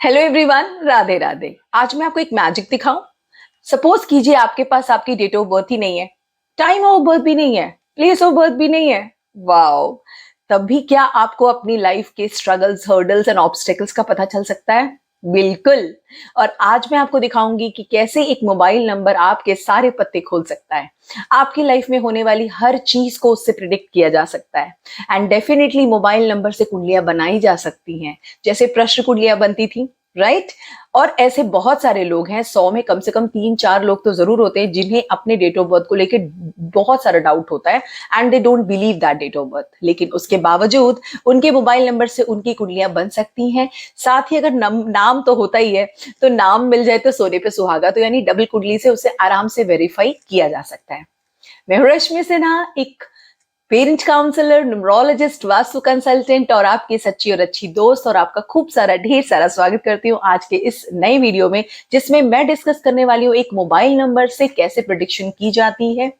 Hello everyone, Radhe Radhe. आज मैं आपको एक मैजिक दिखाऊं। सपोज कीजिए आपके पास आपकी डेट ऑफ बर्थ ही नहीं है, टाइम ऑफ बर्थ भी नहीं है, प्लेस ऑफ बर्थ भी नहीं है। वाओ! तब भी क्या आपको अपनी लाइफ के स्ट्रगल्स, हर्डल्स एंड ऑब्स्टेकल्स का पता चल सकता है? बिल्कुल। और आज मैं आपको दिखाऊंगी कि कैसे एक मोबाइल नंबर आपके सारे पत्ते खोल सकता है। आपकी लाइफ में होने वाली हर चीज को उससे प्रिडिक्ट किया जा सकता है। एंड डेफिनेटली मोबाइल नंबर से कुंडलियां बनाई जा सकती हैं, जैसे प्रश्न कुंडलियां बनती थी, राइट? और ऐसे बहुत सारे लोग हैं, 100 में कम से कम 3-4 लोग तो जरूर होते हैं जिन्हें अपने डेट ऑफ बर्थ को लेके बहुत सारा डाउट होता है and they don't believe that date of birth. लेकिन उसके बावजूद उनके मोबाइल नंबर से उनकी कुंडलियां बन सकती हैं। साथ ही अगर नाम तो होता ही है, तो नाम मिल जाए तो सोने पे सुहागा, तो यानी डबल कुंडली से उसे आराम से वेरीफाई किया जा सकता है। मैं हूं रश्मि सिन्हा, एक parent counsellor, numerologist, vastu consultant और आपकी सच्ची और अच्छी दोस्त, और आपका खूब सारा ढेर सारा स्वागत करती हूँ आज के इस नए वीडियो में, जिसमें मैं डिस्कस करने वाली हूँ एक मोबाइल नंबर से कैसे प्रेडिक्शन की जाती है।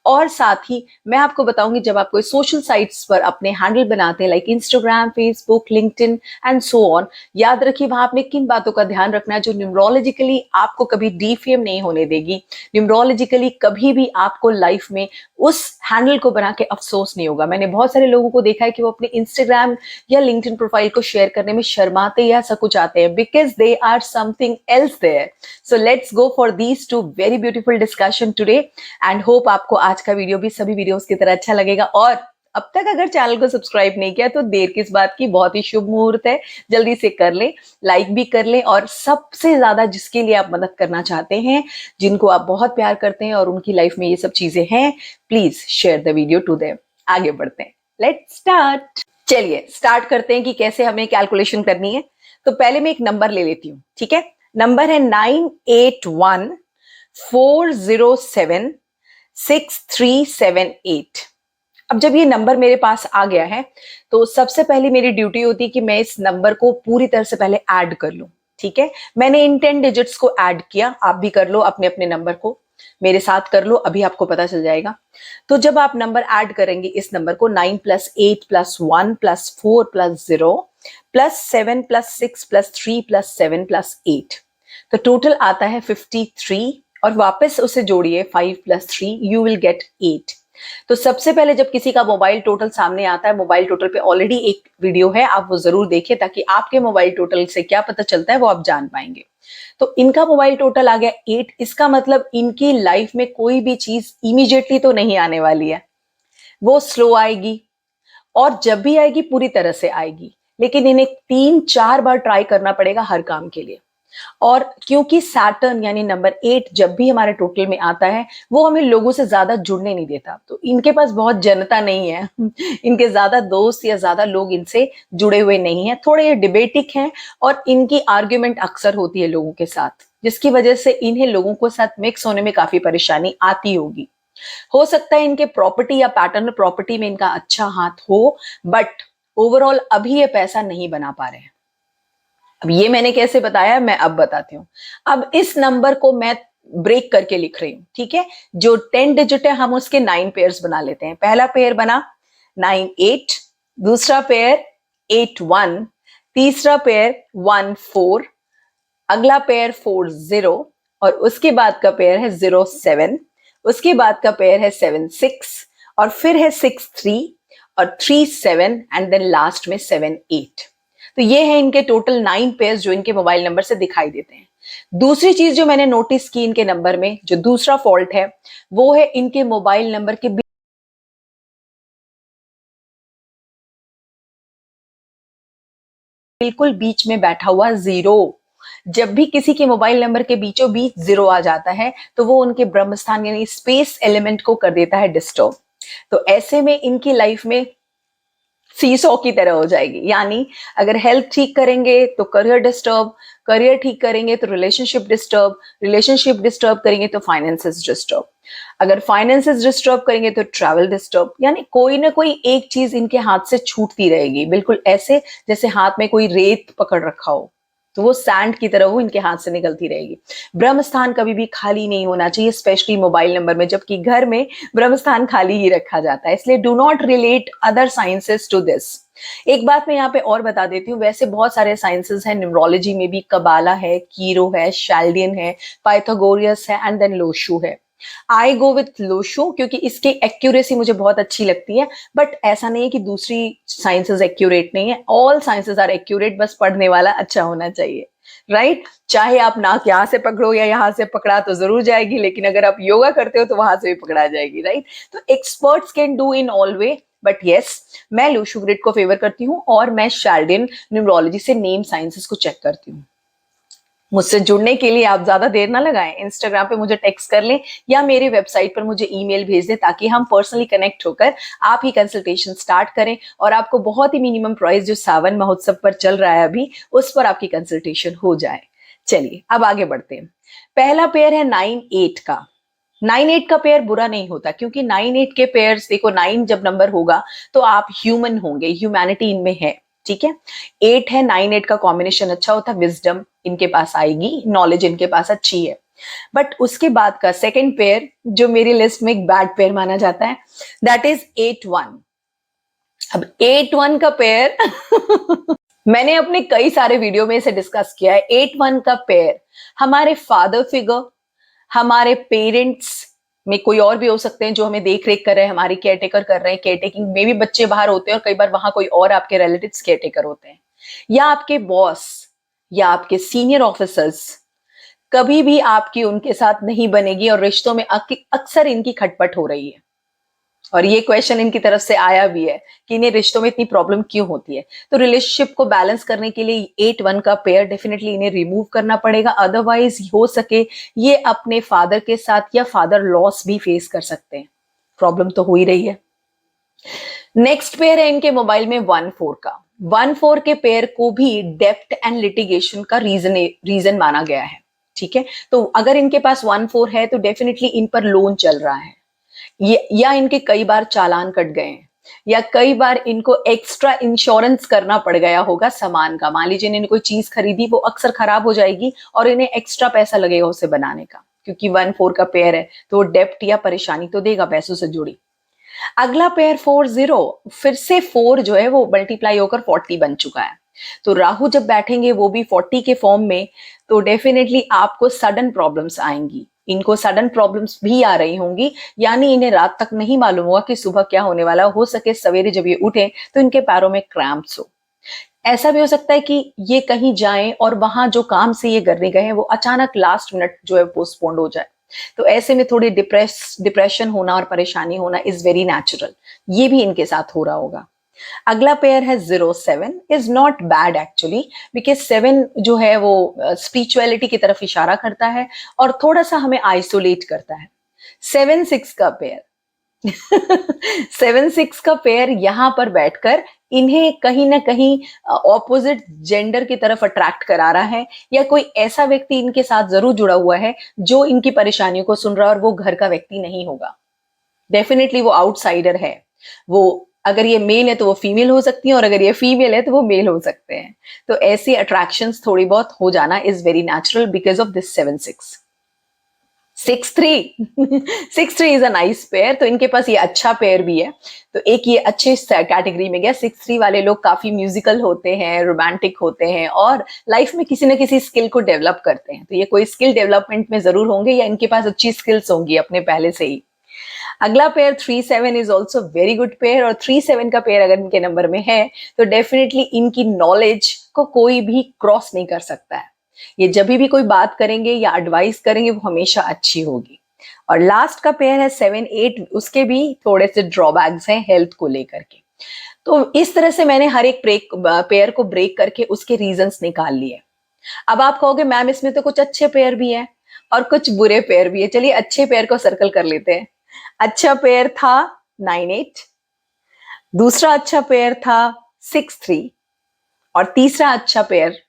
और साथ ही मैं आपको बताऊंगी, जब आप कोई सोशल साइट्स पर अपने हैंडल बनाते हैं, like Instagram, Facebook, LinkedIn and so on, याद रखिए वहां आपने किन बातों का ध्यान रखना है जो न्यूमरोलॉजिकली आपको कभी डीफेम नहीं होने देगी। न्यूमरोलॉजिकली कभी भी आपको लाइफ में उस हैंडल को बना के अफसोस नहीं होगा। मैंने बहुत सारे लोगों को देखा है कि वो अपने इंस्टाग्राम या लिंक्डइन प्रोफाइल को शेयर करने में शर्माते या सकुचाते हैं, because they are something else there. So let's go for these two very beautiful discussion today and hope आपको आज का वीडियो भी सभी वीडियोस की तरह अच्छा लगेगा। और अब तक अगर चैनल को सब्सक्राइब नहीं किया तो देर किस बात की, बहुत ही शुभ मुहूर्त है, जल्दी से कर ले, लाइक भी कर ले। और सबसे ज्यादा जिसके लिए आप मदद करना चाहते हैं, जिनको आप बहुत प्यार करते हैं और उनकी लाइफ में ये सब चीजें हैं, please share the video to them. आगे बढ़ते हैं, लेट्स स्टार्ट। चलिए स्टार्ट करते हैं कि कैसे हमें कैलकुलेशन करनी है। तो पहले मैं एक नंबर ले लेती हूँ, ठीक है? नंबर है 9814076378। अब जब ये नंबर मेरे पास आ गया है, तो सबसे पहले मेरी ड्यूटी होती है कि मैं इस नंबर को पूरी तरह से पहले ऐड कर लूं। ठीक है, मैंने इन 10 डिजिट्स को ऐड किया, आप भी कर लो अपने अपने नंबर को, मेरे साथ कर लो, अभी आपको पता चल जाएगा। तो जब आप नंबर ऐड करेंगे इस नंबर को, 9 + 8 + 1 + 4 + 0 + 7 + 6 + 3 + 7 + 8, तो टोटल आता है 53। और वापस उसे जोड़िए 5 + 3, यू विल गेट 8। तो सबसे पहले जब किसी का मोबाइल टोटल सामने आता है, मोबाइल टोटल पे ऑलरेडी एक वीडियो है, आप वो जरूर देखिए ताकि आपके मोबाइल टोटल से क्या पता चलता है वो आप जान पाएंगे। तो इनका मोबाइल टोटल आ गया 8। इसका मतलब इनकी लाइफ में कोई भी चीज इमीडिएटली तो नहीं आने वाली है, वो स्लो आएगी, और जब भी आएगी पूरी तरह से आएगी। लेकिन इन्हें 3-4 बार ट्राई करना पड़ेगा हर काम के लिए। और क्योंकि सैटर्न यानी नंबर 8 जब भी हमारे टोटल में आता है, वो हमें लोगों से ज्यादा जुड़ने नहीं देता। तो इनके पास बहुत जनता नहीं है इनके ज्यादा दोस्त या ज्यादा लोग इनसे जुड़े हुए नहीं है, थोड़े ये डिबेटिक हैं, और इनकी आर्ग्यूमेंट अक्सर होती है लोगों के साथ, जिसकी वजह से इन्हें लोगों के साथ मिक्स होने में काफी परेशानी आती होगी। हो सकता है इनके प्रॉपर्टी या पैटर्न प्रॉपर्टी में इनका अच्छा हाथ हो, बट ओवरऑल अभी ये पैसा नहीं बना पा रहे हैं। अब ये मैंने कैसे बताया, मैं अब बताती हूँ। अब इस नंबर को मैं ब्रेक करके लिख रही हूँ, ठीक है? जो 10 डिजिट है हम उसके 9 पेयर्स बना लेते हैं। पहला पेयर बना 9 8, दूसरा पेयर 8 1, तीसरा पेयर 1 4, अगला पेयर 4 0, और उसके बाद का पेयर है 0 7, उसके बाद का पेयर है 7 6, और फिर है 6 3, और 3 7, एंड देन लास्ट में 7 8। तो ये है इनके टोटल 9 पेयर्स जो इनके मोबाइल नंबर से दिखाई देते हैं। दूसरी चीज जो मैंने नोटिस की इनके नंबर में, जो दूसरा फॉल्ट है, वो है इनके मोबाइल नंबर के बिल्कुल बीच में बैठा हुआ 0। जब भी किसी के मोबाइल नंबर के बीचों बीच 0 आ जाता है, तो वो उनके ब्रह्म स्थान यानी स्पेस एलिमेंट को कर देता है डिस्टर्ब। तो ऐसे में इनकी लाइफ में सीसॉ की तरह हो जाएगी, यानी अगर हेल्थ ठीक करेंगे तो करियर डिस्टर्ब, करियर ठीक करेंगे तो रिलेशनशिप डिस्टर्ब, रिलेशनशिप डिस्टर्ब करेंगे तो फाइनेंसेस डिस्टर्ब, अगर फाइनेंसेस डिस्टर्ब करेंगे तो ट्रैवल डिस्टर्ब। यानी कोई ना कोई एक चीज इनके हाथ से छूटती रहेगी, बिल्कुल ऐसे जैसे हाथ में कोई रेत पकड़ रखा हो, तो वो सैंड की तरह वो इनके हाथ से निकलती रहेगी। ब्रह्म स्थान कभी भी खाली नहीं होना चाहिए, स्पेशली मोबाइल नंबर में, जबकि घर में ब्रह्म स्थान खाली ही रखा जाता है। इसलिए do not relate other sciences to this. एक बात मैं यहाँ पे और बता देती हूँ, वैसे बहुत सारे साइंसेस हैं न्यूमरोलॉजी में भी, कबाला है, कीरो है, शैल्डियन है, पाइथागोरियस है एंड देन लोशू है। आई गो विथ लोशो क्योंकि इसकी एक्यूरेसी मुझे बहुत अच्छी लगती है, बट ऐसा नहीं है कि दूसरी साइंसेस एक्यूरेट नहीं है, ऑल साइंसेस आर एक्यूरेट, बस पढ़ने वाला अच्छा होना चाहिए, राइट? चाहे आप नाक यहाँ से पकड़ो या यहाँ से पकड़ा तो जरूर जाएगी, लेकिन अगर आप योगा करते हो तो वहां से भी पकड़ा जाएगी, राइट? तो experts can do in all way, but yes, मैं लोशो ग्रिड को फेवर करती हूँ और मैं शाल्डियन न्यूमरोलॉजी से नेम साइंसेस को चेक करती हूँ। मुझसे जुड़ने के लिए आप ज्यादा देर ना लगाएं, इंस्टाग्राम पे मुझे टेक्स्ट कर लें या मेरे वेबसाइट पर मुझे ईमेल भेज दें, ताकि हम पर्सनली कनेक्ट होकर आप ही कंसल्टेशन स्टार्ट करें और आपको बहुत ही मिनिमम प्राइस जो सावन महोत्सव पर चल रहा है अभी, उस पर आपकी कंसल्टेशन हो जाए। चलिए अब आगे बढ़ते हैं। पहला पेयर है 9-8 का। 9-8 का पेयर बुरा नहीं होता, क्योंकि 9-8 के पेयर्स, देखो 9 जब नंबर होगा तो आप ह्यूमन होंगे, ह्यूमैनिटी इनमें है, ठीक है? 8 है, 9-8 का कॉम्बिनेशन अच्छा होता, विजडम इनके पास आएगी, नॉलेज इनके पास अच्छी है। बट उसके बाद का सेकेंड पेयर जो मेरी लिस्ट में एक बैड पेयर माना जाता है, दैट इज 8-1। अब 8-1 का पेयर मैंने अपने कई सारे वीडियो में इसे डिस्कस किया है। 8-1 का पेयर हमारे फादर फिगर, हमारे पेरेंट्स में कोई और भी हो सकते हैं जो हमें देख रेख कर रहे हैं, हमारी केयर टेकर कर रहे हैं, केयर टेकिंग में भी बच्चे बाहर होते हैं और कई बार वहां कोई और आपके रिलेटिव्स केयर टेकर होते हैं, या आपके बॉस या आपके सीनियर ऑफिसर्स, कभी भी आपकी उनके साथ नहीं बनेगी और रिश्तों में अक्सर इनकी खटपट हो रही है। और ये क्वेश्चन इनकी तरफ से आया भी है कि इन्हें रिश्तों में इतनी प्रॉब्लम क्यों होती है। तो रिलेशनशिप को बैलेंस करने के लिए 8-1 का पेयर डेफिनेटली इन्हें रिमूव करना पड़ेगा, अदरवाइज हो सके ये अपने फादर के साथ या फादर लॉस भी फेस कर सकते हैं। प्रॉब्लम तो हो ही रही है। नेक्स्ट पेयर है इनके मोबाइल में 1-4 का। 1-4 के पेयर को भी डेप्ट एंड लिटिगेशन का रीजन माना गया है, ठीक है? तो अगर इनके पास 1-4 है तो डेफिनेटली इन पर लोन चल रहा है, ये या इनके कई बार चालान कट गए हैं, या कई बार इनको एक्स्ट्रा इंश्योरेंस करना पड़ गया होगा सामान का। मान लीजिए इन्होंने कोई चीज खरीदी, वो अक्सर खराब हो जाएगी और इन्हें एक्स्ट्रा पैसा लगेगा उसे बनाने का, क्योंकि 1-4 का पेयर है तो वो डेप्ट या परेशानी तो देगा पैसों से जुड़ी। अगला पेयर 4-0, फिर से 4 जो है वो मल्टीप्लाई होकर 40 बन चुका है। तो राहु जब बैठेंगे वो भी 40 के फॉर्म में, तो डेफिनेटली आपको सडन प्रॉब्लम्स आएंगी, इनको सडन प्रॉब्लम्स भी आ रही होंगी, यानी इन्हें रात तक नहीं मालूम हुआ कि सुबह क्या होने वाला। हो सके सवेरे जब ये उठे तो इनके पैरों में क्रैम्प्स हो। ऐसा भी हो सकता है कि ये कहीं जाएं और वहां जो काम से ये करने गए हैं वो अचानक लास्ट मिनट जो है पोस्टपोन्ड हो जाए। तो ऐसे में थोड़ी डिप्रेशन होना और परेशानी होना इज वेरी नेचुरल, ये भी इनके साथ हो रहा होगा। अगला पेयर है 0-7, is not bad actually, because 7 जो है वो स्पिरिचुअलिटी की तरफ इशारा करता है और थोड़ा सा हमें आइसोलेट करता है। 7-6 का पेयर 7-6 का पेयर यहां पर बैठकर इन्हें कहीं ना कहीं ऑपोजिट जेंडर की तरफ अट्रैक्ट करा रहा है, या कोई ऐसा व्यक्ति इनके साथ जरूर जुड़ा हुआ है जो इनकी परेशानियों को सुन रहा है, और वो घर का व्यक्ति नहीं होगा। डेफिनेटली वो आउटसाइडर है। वो अगर ये मेल है तो वो फीमेल हो सकती है, और अगर ये फीमेल है तो वो मेल हो सकते हैं। तो ऐसी अट्रैक्शंस थोड़ी बहुत हो जाना is very natural because of this 7-6। 6-3 6-3 is a nice pair, तो इनके पास ये अच्छा पेयर भी है, तो एक ये अच्छे कैटेगरी में गया। 6-3 वाले लोग काफी म्यूजिकल होते हैं, रोमांटिक होते हैं और लाइफ में किसी ना किसी स्किल को डेवलप करते हैं। तो ये कोई स्किल डेवलपमेंट में जरूर होंगे, या इनके पास अच्छी स्किल्स होंगी अपने पहले से ही। अगला pair 3-7 is also very good pair, और 3-7 का पेयर अगर इनके नंबर में है तो डेफिनेटली इनकी नॉलेज को कोई भी क्रॉस नहीं कर सकता है। ये जब भी कोई बात करेंगे या एडवाइस करेंगे वो हमेशा अच्छी होगी। और लास्ट का पेयर है 7-8, उसके भी थोड़े से ड्रॉबैक्स हैं हेल्थ को लेकर के। तो इस तरह से मैंने हर एक पेयर को ब्रेक करके उसके रीजंस निकाल लिए। अब आप कहोगे मैम इसमें तो कुछ अच्छे पेयर भी हैं और कुछ बुरे पेयर भी है। चलिए अच्छे पेयर को सर्कल कर लेते हैं। अच्छा पेयर था 9-8, दूसरा अच्छा पेयर था 6-3, और तीसरा अच्छा पेयर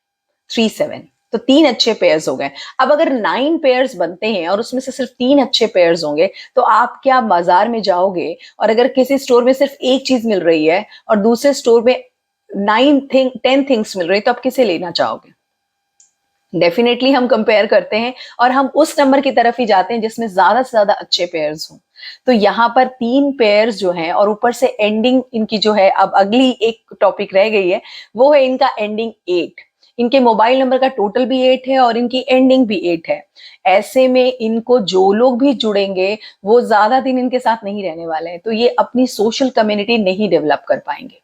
3-7। तो 3 अच्छे पेयर्स हो गए। अब अगर 9 पेयर्स बनते हैं और उसमें से सिर्फ 3 अच्छे पेयर्स होंगे, तो आप क्या बाजार में जाओगे और अगर किसी स्टोर में सिर्फ एक चीज मिल रही है और दूसरे स्टोर में 10 थिंग्स मिल रही है, तो आप किसे लेना चाहोगे? डेफिनेटली हम कंपेयर करते हैं और हम उस नंबर की तरफ ही जाते हैं जिसमें ज्यादा से ज्यादा अच्छे पेयर्स हों। तो यहाँ पर 3 पेयर्स जो हैं और ऊपर से एंडिंग इनकी जो है, अब अगली एक टॉपिक रह गई है, वो है इनका एंडिंग 8। इनके मोबाइल नंबर का टोटल भी 8 है और इनकी एंडिंग भी 8 है। ऐसे में इनको जो लोग भी जुड़ेंगे वो ज्यादा दिन इनके साथ नहीं रहने वाले हैं, तो ये अपनी सोशल कम्युनिटी नहीं डेवलप कर पाएंगे।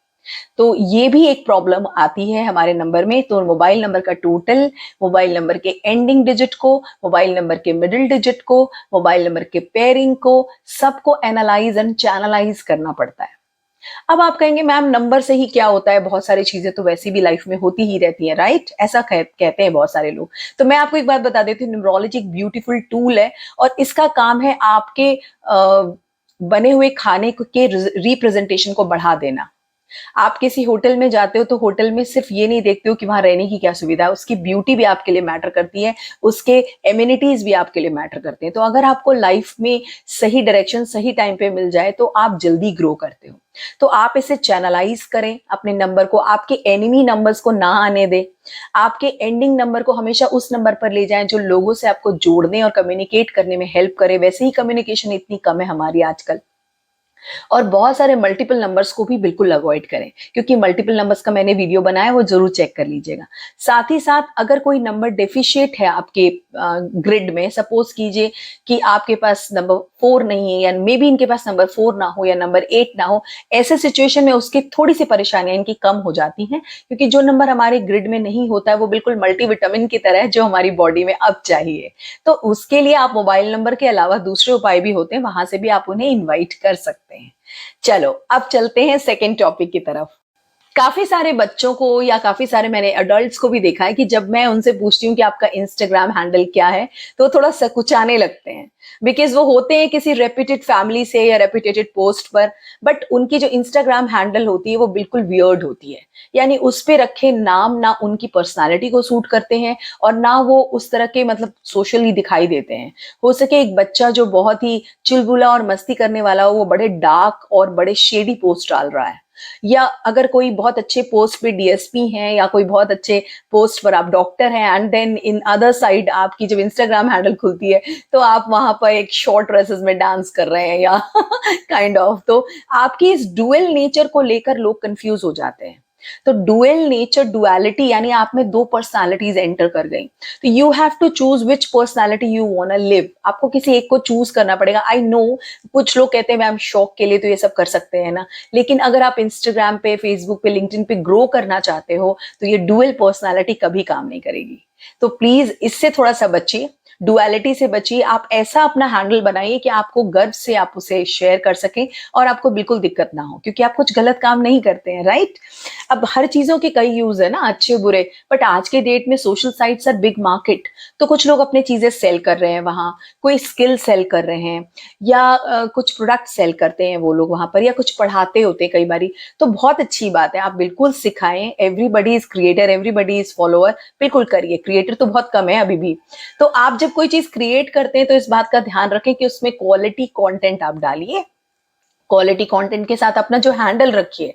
तो ये भी एक प्रॉब्लम आती है हमारे नंबर में। तो मोबाइल नंबर का टोटल, मोबाइल नंबर के एंडिंग डिजिट को, मोबाइल नंबर के मिडिल डिजिट को, मोबाइल नंबर के पेयरिंग को, सबको एनालाइज एंड चैनलाइज करना पड़ता है। अब आप कहेंगे मैम नंबर से ही क्या होता है, बहुत सारी चीजें तो वैसी भी लाइफ में होती ही रहती हैं, राइट? ऐसा कहते हैं बहुत सारे लोग। तो मैं आपको एक बात बता देती हूँ, न्यूमरोलॉजी एक ब्यूटीफुल टूल है और इसका काम है आपके बने हुए खाने के रिप्रेजेंटेशन को बढ़ा देना। आप किसी होटल में जाते हो तो होटल में सिर्फ ये नहीं देखते हो कि वहां रहने की क्या सुविधा है, उसकी ब्यूटी भी आपके लिए मैटर करती है, उसके एमिनिटीज भी आपके लिए मैटर करते हैं। तो अगर आपको लाइफ में सही डायरेक्शन सही टाइम पे मिल जाए तो आप जल्दी ग्रो करते हो। तो आप इसे चैनलाइज करें अपने नंबर को, आपके एनिमी नंबर्स को ना आने दें, आपके एंडिंग नंबर को हमेशा उस नंबर पर ले जाएं जो लोगों से आपको जोड़ने और कम्युनिकेट करने में हेल्प करे। वैसे ही कम्युनिकेशन इतनी कम है हमारी आजकल। और बहुत सारे मल्टीपल नंबर्स को भी बिल्कुल अवॉइड करें, क्योंकि मल्टीपल नंबर्स का मैंने वीडियो बनाया है, वो जरूर चेक कर लीजिएगा। साथ ही साथ अगर कोई नंबर डेफिशिएट है आपके ग्रिड में, सपोज कीजिए कि आपके पास नंबर 4 नहीं है, या मे बी इनके पास नंबर 4 ना हो या नंबर 8 ना हो, ऐसे सिचुएशन में उसकी थोड़ी सी परेशानियां इनकी कम हो जाती हैं, क्योंकि जो नंबर हमारे ग्रिड में नहीं होता है वो बिल्कुल मल्टीविटामिन की तरह है जो हमारी बॉडी में अब चाहिए। तो उसके लिए आप मोबाइल नंबर के अलावा दूसरे उपाय भी होते हैं, वहां से भी आप उन्हें इन्वाइट कर सकते हैं। चलो अब चलते हैं सेकेंड टॉपिक की तरफ। काफी सारे बच्चों को या काफी सारे मैंने अडल्ट्स को भी देखा है कि जब मैं उनसे पूछती हूँ कि आपका इंस्टाग्राम हैंडल क्या है, तो थोड़ा सकुचाने लगते हैं, बिकॉज वो होते हैं किसी रेप्यूटेड फैमिली से या रेप्यूटेड पोस्ट पर, बट उनकी जो इंस्टाग्राम हैंडल होती है वो बिल्कुल वियर्ड होती है। यानी उस पे रखे नाम ना उनकी पर्सनालिटी को सूट करते हैं और ना वो उस तरह के मतलब सोशली दिखाई देते हैं। हो सके एक बच्चा जो बहुत ही चुलबुला और मस्ती करने वाला हो, वो बड़े डार्क और बड़े शेडी पोस्ट डाल रहा है, या अगर कोई बहुत अच्छे पोस्ट पे डीएसपी हैं या कोई बहुत अच्छे पोस्ट पर आप डॉक्टर हैं, and then in other side आपकी जब इंस्टाग्राम हैंडल खुलती है तो आप वहां पर एक शॉर्ट ड्रेसेस में डांस कर रहे हैं या काइंड ऑफ। तो आपकी इस डुअल नेचर को लेकर लोग कंफ्यूज हो जाते हैं। तो डुअल नेचर, डुअलिटी यानी आप में दो पर्सनालिटीज एंटर कर गई। तो you have to choose which personality you want to live. आपको किसी एक को चूज करना पड़ेगा। आई नो कुछ लोग कहते हैं मैम शौक के लिए तो ये सब कर सकते हैं ना, लेकिन अगर आप इंस्टाग्राम पे, फेसबुक पे, लिंक्डइन पे ग्रो करना चाहते हो तो ये डुअल पर्सनालिटी कभी काम नहीं करेगी। तो प्लीज इससे थोड़ा सा बचिए, डुअलिटी से बचिए। आप ऐसा अपना हैंडल बनाइए कि आपको गर्व से आप उसे शेयर कर सकें और आपको बिल्कुल दिक्कत ना हो, क्योंकि आप कुछ गलत काम नहीं करते हैं, राइट? अब हर चीजों के कई यूज है ना, अच्छे बुरे, बट आज के डेट में social sites are big market. तो कुछ लोग अपनी चीजें सेल कर रहे हैं वहां, कोई स्किल सेल कर रहे हैं, या कुछ प्रोडक्ट सेल करते हैं वो लोग वहां पर, या कुछ पढ़ाते होते हैं कई बारी। तो बहुत अच्छी बात है, आप बिल्कुल सिखाएं। Everybody is creator, everybody is follower, बिल्कुल करिए। क्रिएटर तो बहुत कम है अभी भी। तो आप जब कोई चीज क्रिएट करते हैं तो इस बात का ध्यान रखें कि उसमें क्वालिटी कंटेंट आप डालिए। क्वालिटी कंटेंट के साथ अपना जो हैंडल रखिए।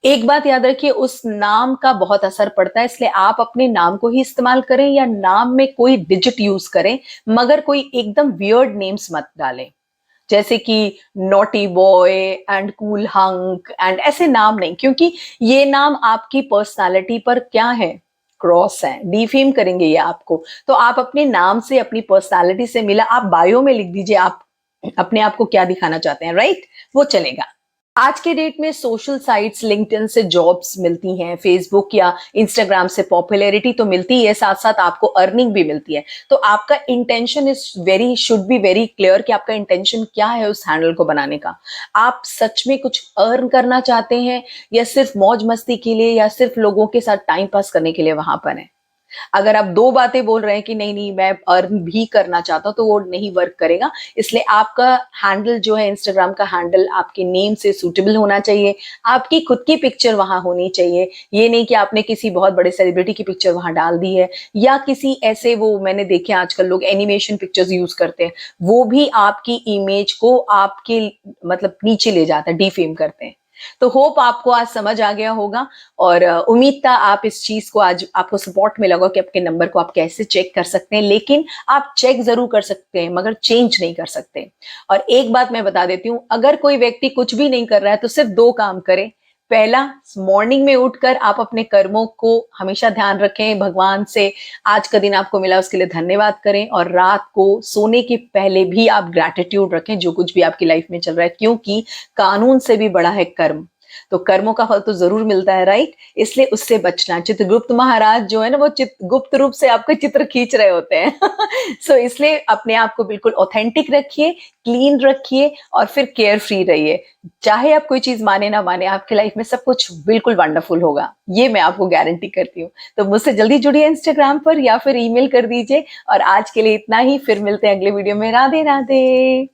एक बात याद रखिए, उस नाम का बहुत असर पड़ता है, इसलिए आप अपने नाम को ही इस्तेमाल करें या नाम में कोई डिजिट यूज करें, मगर कोई एकदम वियर्ड नेम्स मत डालें, जैसे कि naughty boy and cool hunk and ऐसे नाम नहीं, क्योंकि ये नाम आपकी पर्सनालिटी पर क्या है, क्रॉस है, डिफेम करेंगे ये आपको। तो आप अपने नाम से, अपनी पर्सनालिटी से मिला, आप बायो में लिख दीजिए आप अपने आप को क्या दिखाना चाहते हैं, राइट? वो चलेगा। आज के डेट में सोशल साइट्स, लिंक्डइन से जॉब्स मिलती हैं, फेसबुक या इंस्टाग्राम से पॉपुलैरिटी तो मिलती है, साथ साथ आपको अर्निंग भी मिलती है। तो आपका intention should be very clear कि आपका इंटेंशन क्या है उस हैंडल को बनाने का। आप सच में कुछ अर्न करना चाहते हैं या सिर्फ मौज मस्ती के लिए या सिर्फ लोगों के साथ टाइम पास करने के लिए वहां पर है? अगर आप दो बातें बोल रहे हैं कि नहीं नहीं मैं अर्न भी करना चाहता हूं, तो वो नहीं वर्क करेगा। इसलिए आपका हैंडल जो है, इंस्टाग्राम का हैंडल, आपके नेम से सूटेबल होना चाहिए। आपकी खुद की पिक्चर वहां होनी चाहिए। ये नहीं कि आपने किसी बहुत बड़े सेलिब्रिटी की पिक्चर वहां डाल दी है, या किसी ऐसे, वो मैंने देखे आजकल लोग एनिमेशन पिक्चर्स यूज करते हैं, वो भी आपकी इमेज को आपके मतलब नीचे ले जाता है, डिफेम करते हैं। तो होप आपको आज समझ आ गया होगा और उम्मीद था आप इस चीज को आज आपको सपोर्ट मिला होगा कि आपके नंबर को आप कैसे चेक कर सकते हैं, लेकिन आप चेक जरूर कर सकते हैं मगर चेंज नहीं कर सकते। और एक बात मैं बता देती हूँ, अगर कोई व्यक्ति कुछ भी नहीं कर रहा है तो सिर्फ 2 काम करे। पहला, मॉर्निंग में उठकर आप अपने कर्मों को हमेशा ध्यान रखें, भगवान से आज का दिन आपको मिला उसके लिए धन्यवाद करें, और रात को सोने के पहले भी आप ग्रैटिट्यूड रखें जो कुछ भी आपकी लाइफ में चल रहा है, क्योंकि कानून से भी बड़ा है कर्म। तो कर्मों का फल तो जरूर मिलता है, राइट? इसलिए उससे बचना। चित्रगुप्त महाराज जो है ना, वो गुप्त रूप से आपका चित्र खींच रहे होते हैं सो इसलिए अपने आप को बिल्कुल ऑथेंटिक रखिए, क्लीन रखिए और फिर केयर फ्री रहिए। चाहे आप कोई चीज माने ना माने, आपकी लाइफ में सब कुछ बिल्कुल वंडरफुल होगा, ये मैं आपको गारंटी करती हूँ। तो मुझसे जल्दी जुड़िए इंस्टाग्राम पर या फिर ईमेल कर दीजिए। और आज के लिए इतना ही, फिर मिलते हैं अगले वीडियो में। राधे राधे।